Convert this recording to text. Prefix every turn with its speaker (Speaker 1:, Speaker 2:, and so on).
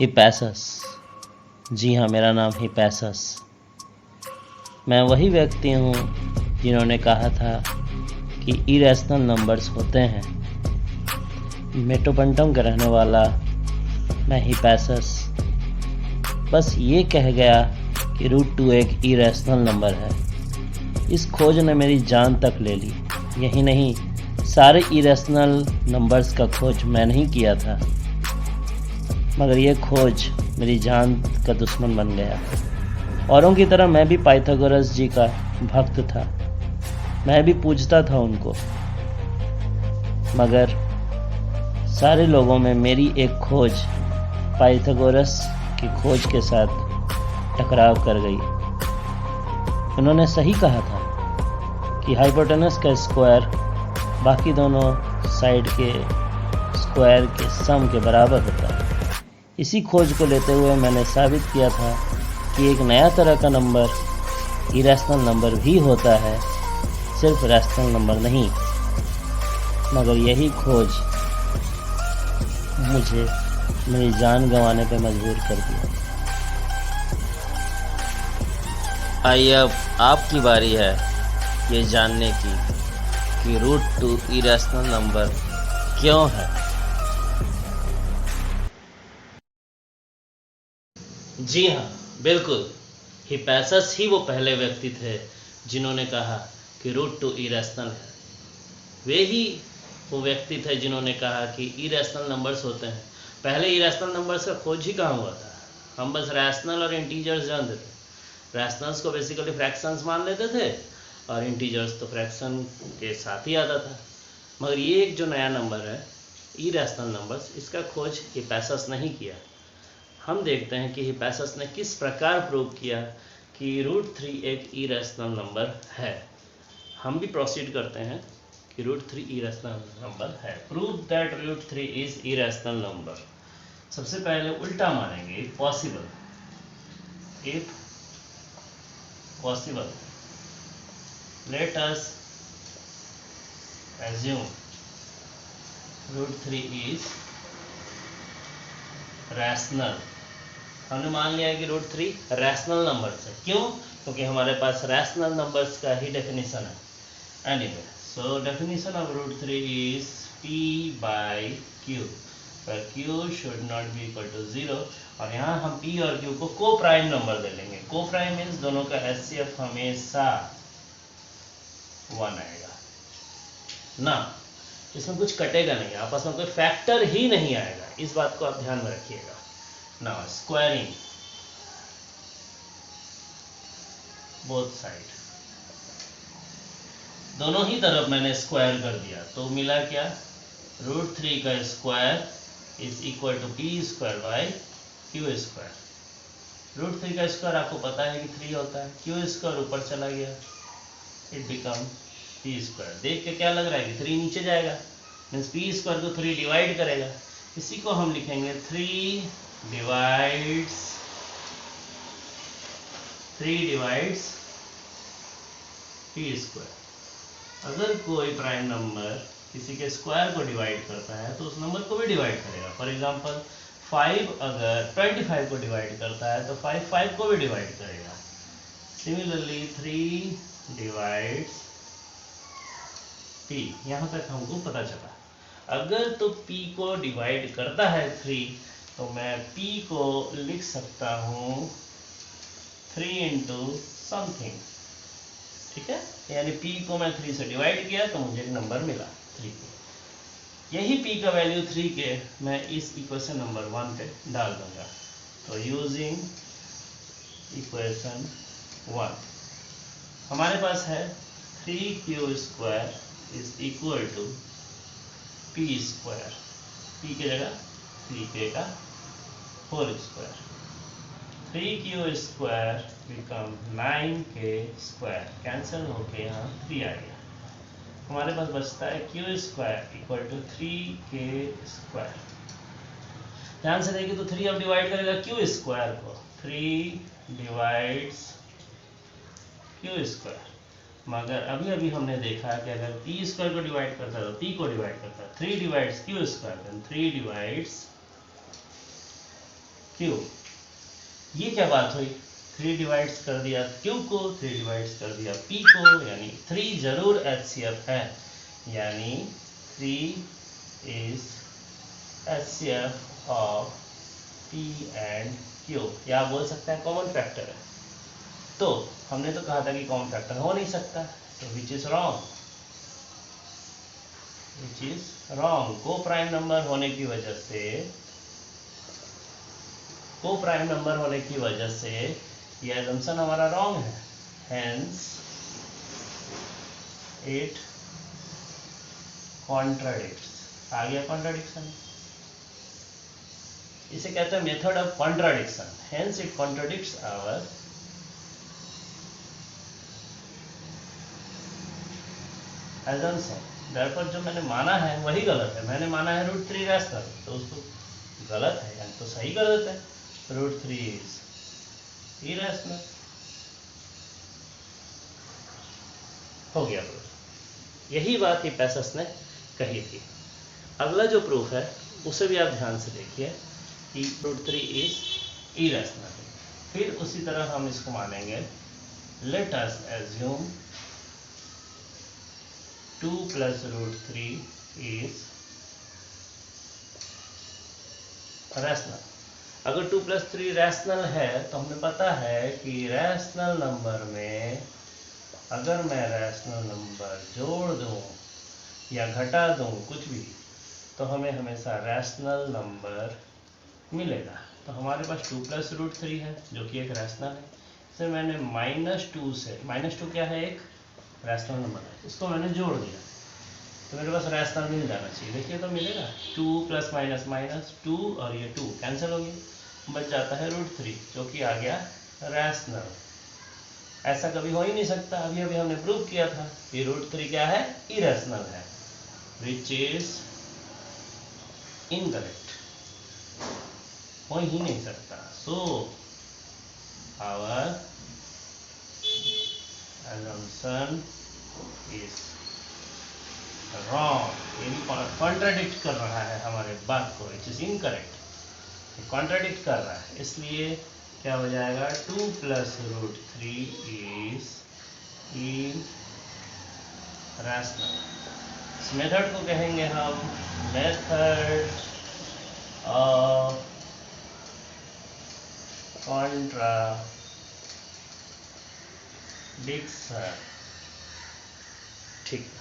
Speaker 1: हिपैसस। जी हाँ, मेरा नाम हिपैसस। मैं वही व्यक्ति हूँ जिन्होंने कहा था कि इरेशनल नंबर्स होते हैं। मेटोपंटम का रहने वाला मैं हिपैसस बस ये कह गया कि √2 एक इरेशनल नंबर है। इस खोज ने मेरी जान तक ले ली। यही नहीं, सारे इरेशनल नंबर्स का खोज मैं नहीं किया था, मगर ये खोज मेरी जान का दुश्मन बन गया। औरों की तरह मैं भी पाइथागोरस जी का भक्त था। मैं भी पूजता था उनको, मगर सारे लोगों में मेरी एक खोज पाइथागोरस की खोज के साथ टकराव कर गई। उन्होंने सही कहा था कि हाइपोटेनस का स्क्वायर बाकी दोनों साइड के स्क्वायर के सम के बराबर होता है। इसी खोज को लेते हुए मैंने साबित किया था कि एक नया तरह का नंबर इरेशनल नंबर भी होता है, सिर्फ रैशनल नंबर नहीं। मगर यही खोज मुझे मेरी जान गंवाने पर मजबूर कर दिया। आइए अब आपकी बारी है ये जानने की कि √2 इरेशनल नंबर क्यों है। जी हाँ, बिल्कुल। हिपैसस ही वो पहले व्यक्ति थे जिन्होंने कहा कि √2 इरेशनल है। वे ही वो व्यक्ति थे जिन्होंने कहा कि इरेशनल नंबर्स होते हैं। पहले इरेशनल नंबर्स का खोज ही कहाँ हुआ था। हम बस रैशनल और इंटीजर्स जानते थे। रैशनल्स को बेसिकली फ्रैक्शंस मान लेते थे और इंटीजर्स तो फ्रैक्शन के साथ ही आता था। मगर ये एक जो नया नंबर है इरेशनल नंबर्स, इसका खोज हिपैसस ने ही किया। हम देखते हैं कि हिपैसस ने किस प्रकार प्रूव किया कि √3 एक इरेशनल नंबर है। हम भी प्रोसीड करते हैं कि √3 इरेशनल नंबर है। Prove that √3 is irrational number. सबसे पहले उल्टा मानेंगे, if possible let us assume √3 is rational। हमने मान लिया कि √3 रैशनल नंबर्स है। क्यों? क्योंकि हमारे पास रैशनल नंबर्स का ही डेफिनेशन है। Anyway, so definition of √3 is p/q, where q should not be equal to 0। और यहाँ हम p और q को को प्राइम नंबर दे लेंगे। को प्राइम मीन्स दोनों का HCF हमेशा 1 आएगा ना, इसमें कुछ कटेगा नहीं, आपस में कोई फैक्टर ही नहीं आएगा। इस बात को आप ध्यान में रखिएगा ना। स्क्वायरिंग बोथ साइड, दोनों ही तरफ मैंने स्क्वायर कर दिया तो मिला क्या? √3 का square is equal to p² / q²। √3 का स्क्वायर आपको पता है कि 3 होता है, q² ऊपर चला गया, इट बिकम p²। देख के क्या लग रहा है कि 3 नीचे जाएगा, मीन्स p² को 3 डिवाइड करेगा। इसी को हम लिखेंगे 3 डिवाइड्स p²। अगर कोई प्राइम नंबर किसी के स्क्वायर को डिवाइड करता है तो उस नंबर को भी डिवाइड करेगा। फॉर एग्जांपल 5 अगर 25 को डिवाइड करता है तो 5 को भी डिवाइड करेगा। Similarly 3 divides p। यहाँ तक हमको पता चला। अगर तो p को डिवाइड करता है 3, तो मैं p को लिख सकता हूँ 3 इंटू समथिंग, ठीक है। यानी p को मैं 3 से डिवाइड किया तो मुझे एक नंबर मिला 3। यही p का वैल्यू 3 के मैं इस इक्वेशन नंबर 1 पे डाल दूंगा। तो यूजिंग इक्वेशन 1 हमारे पास है 3q² is equal to p²। p की जगह 3k का whole square. 3q² become 9k², cancel होके यहाँ 3 आ गया। हमारे पास बचता है q² इक्वल टू 3k²। ध्यान से देखिए तो 3 अब डिवाइड करेगा q² को, 3 डिवाइड्स q²। मगर अभी अभी हमने देखा कि अगर p² को डिवाइड करता है तो p को डिवाइड करता है। 3 divides q², then 3 divides Q. ये क्या बात हुई, 3 डिवाइड्स कर दिया क्यू को, 3 डिवाइड्स कर दिया पी को, यानी 3 जरूर HCF है, यानी 3 is HCF of P and Q। या आप बोल सकते हैं कॉमन फैक्टर है। तो हमने तो कहा था कि कॉमन फैक्टर हो नहीं सकता, तो which is wrong, which is wrong. को प्राइम नंबर होने की वजह से, को प्राइम नंबर होने की वजह से ये assumption हमारा रॉन्ग है, hence it contradicts। आ गया कॉन्ट्राडिक्शन, इसे कहते हैं method of contradiction, hence it contradicts our assumption। therefore जो मैंने माना है वही गलत है। मैंने माना है √3 रैशनल, तो उसको गलत है यानी तो सही कर देते हैं, √3 इज इरेशनल। हो गया प्रूफ। यही बात हिपैसस ने कही थी। अगला जो प्रूफ है उसे भी आप ध्यान से देखिए कि √3 इज इरेशनल। फिर उसी तरह हम इसको मानेंगे, let us assume 2 + √3 is rational. अगर 2 + 3 रैशनल है तो हमें पता है कि रैशनल नंबर में अगर मैं रैशनल नंबर जोड़ दूं या घटा दूं कुछ भी, तो हमें हमेशा रैशनल नंबर मिलेगा। तो हमारे पास 2 + √3 है जो कि एक रैशनल है। इसे मैंने -2 से, -2 क्या है, एक रैशनल नंबर है, इसको मैंने जोड़ दिया तो मेरे पास रैशनल मिल जाना चाहिए। देखिए तो मिलेगा, 2 + -2 और ये 2 कैंसिल हो गया, बच जाता है √3 जो कि आ गया रैशनल। ऐसा कभी हो ही नहीं सकता, अभी अभी हमने प्रूव किया था कि √3 क्या है, इरेशनल है, विच इज इनकरेक्ट, हो ही नहीं सकता। So our assumption is wrong। ये भी कॉन्ट्राडिक्ट कर रहा है हमारे बात को, इट इज इनकरेक्ट, कॉन्ट्राडिक्ट कर रहा है। इसलिए क्या हो जाएगा, 2 + √3 इज इरेशनल। इस मेथड को कहेंगे हम मेथड ऑफ कॉन्ट्राडिक्शन। ठीक है।